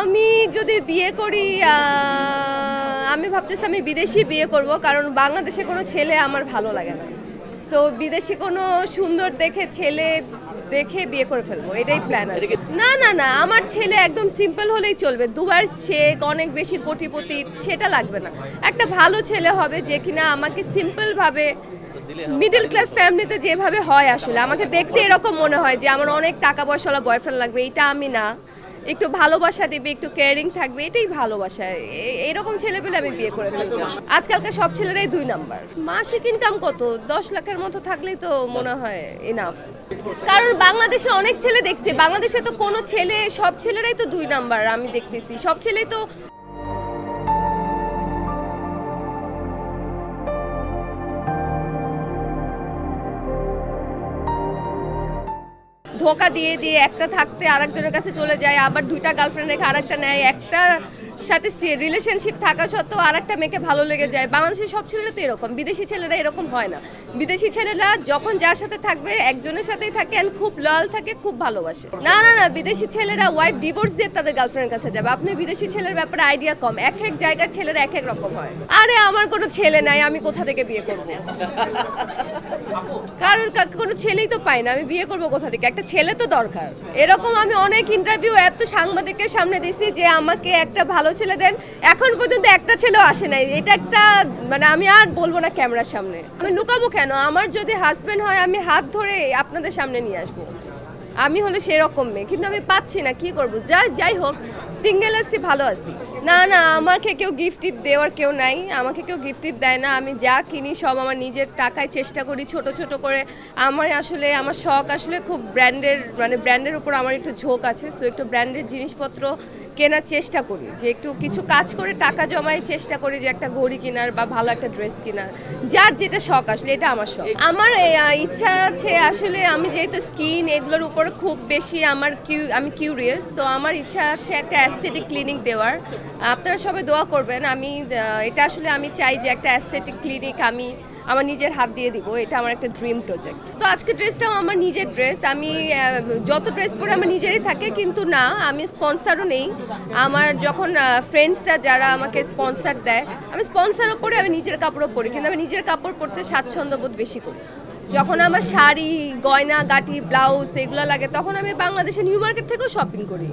আমি যদি বিয়ে করি আমি ভাবতেছি আমি বিদেশি বিয়ে করব, কারণ বাংলাদেশে কোনো ছেলে আমার ভালো লাগে না। সো বিদেশি কোনো সুন্দর দেখে ছেলে দেখে বিয়ে করে ফেলবো, এটাই প্ল্যান আছে। না না না, আমার ছেলে একদম সিম্পল হলেই চলবে। দুবার শেখ অনেক বেশি কোটিপতি সেটা লাগবে না। একটা ভালো ছেলে হবে যে কিনা আমাকে সিম্পল ভাবে, মিডল ক্লাস ফ্যামিলিতে যেভাবে হয়, আসলে আমাকে দেখতে এরকম মনে হয় যে আমার অনেক টাকা পয়সাওয়ালা বয়ফ্রেন্ড লাগবে, এটা আমি না। একটু ভালোবাসা দিবে, একটু কেয়ারিং থাকবে, এটাই ভালোবাসা। এরকম ছেলে পেলে আমি বিয়ে করে ফেলবো। আজকালকার সব ছেলেরাই 2 নাম্বার। মাসিক ইনকাম কত 10 লাখের মতো থাকলেই তো মনে হয় এনাফ। কারণ বাংলাদেশে অনেক ছেলে দেখছি, বাংলাদেশে তো কোনো ছেলে, সব ছেলেরাই তো 2 নাম্বার আমি দেখতেছি, সব ছেলেই তো ধোকা দিয়ে দিয়ে একটা থাকতে আরেকজনের কাছে চলে যায়, আবার 2টা গার্লফ্রেন্ড রেখে আরেকটা নেয়, একটা সাথে রিলেশনশিপ থাকা সত্ত্বেও আরেকটা মেয়েকে ভালো লেগে যায়। বাংলাদেশের সব ছেলেরা তো এরকম, বিদেশি ছেলেরা এরকম হয় না। বিদেশি ছেলেরা যখন যার সাথে থাকবে একজনের সাথেই থাকে, আর খুব লয়াল থাকে, খুব ভালোবাসে। না না না, বিদেশি ছেলেরা ওয়াইফ ডিভোর্স দিয়ে তাদের গার্লফ্রেন্ডের কাছে যাবে। আপনি বিদেশি ছেলের ব্যাপারে আইডিয়া কম, এক এক জায়গার ছেলেরা এক এক রকম হয়। আরে আমার কোনো ছেলে নাই, আমি কোথা থেকে বিয়ে করবো? কারণ কোনো ছেলেই তো পাই না, আমি বিয়ে করবো কোথা থেকে? একটা ছেলে তো দরকার। এরকম আমি অনেক ইন্টারভিউ এত সাংবাদিকের সামনে দিছি যে আমাকে একটা ভালো ছেলে দেন, এখন পর্যন্ত একটা ছেলেও আসে নাই। এটা একটা মানে আমি আর বলবো না ক্যামেরার সামনে, আমি লুকাবো কেন? আমার যদি হাজবেন্ড হয় আমি হাত ধরে আপনাদের সামনে নিয়ে আসবো। আমি হলো সেরকম মেয়ে, কিন্তু আমি পাচ্ছি না, কি করবো? যাই হোক, সিঙ্গেল আছি, ভালো আছি। না না, আমাকে কেউ গিফট দেওয়ার কেউ নাই, আমাকে কেউ গিফট দেয় না। আমি যা কিনি সব আমার নিজের টাকায় চেষ্টা করি ছোট ছোট করে। আমার আসলে আমার শখ আসলে খুব ব্র্যান্ডের, মানে ব্র্যান্ডের উপর আমার একটু ঝোঁক আছে। সো একটু ব্র্যান্ডের জিনিসপত্র কেনার চেষ্টা করি, যে একটু কিছু কাজ করে টাকা জমাই চেষ্টা করি যে একটা ঘড়ি কেনার বা ভালো একটা ড্রেস কেনার। যার যেটা শখ আসলে, এটা আমার শখ। আমার ইচ্ছা আছে আসলে, আমি যেহেতু স্কিন এগুলোর উপর খুব বেশি আমি কিউরিয়াস, তো আমার ইচ্ছা আছে একটা অ্যাস্থেটিক ক্লিনিক দেওয়ার। আপনারা সবাই দোয়া করবেন। আমি এটা আসলে আমি চাই যে একটা অ্যাস্থেটিক ক্লিনিক আমি আমার নিজের হাত দিয়ে দিব, এটা আমার একটা ড্রিম প্রজেক্ট। তো আজকে ড্রেসটাও আমার নিজের ড্রেস, আমি যত ড্রেস পরে আমার নিজেরই থাকে, কিন্তু না আমি স্পন্সারও নেই। আমার যখন ফ্রেন্ডসরা যারা আমাকে স্পন্সার দেয়, আমি স্পন্সারও পরে, আমি নিজের কাপড়ও পরি, কিন্তু আমি নিজের কাপড় পরতে স্বাচ্ছন্দ্য বোধ বেশি করি। যখন আমার শাড়ি, গয়না গাটি, ব্লাউজ এগুলো লাগে, তখন আমি বাংলাদেশে নিউ মার্কেট থেকেও শপিং করি।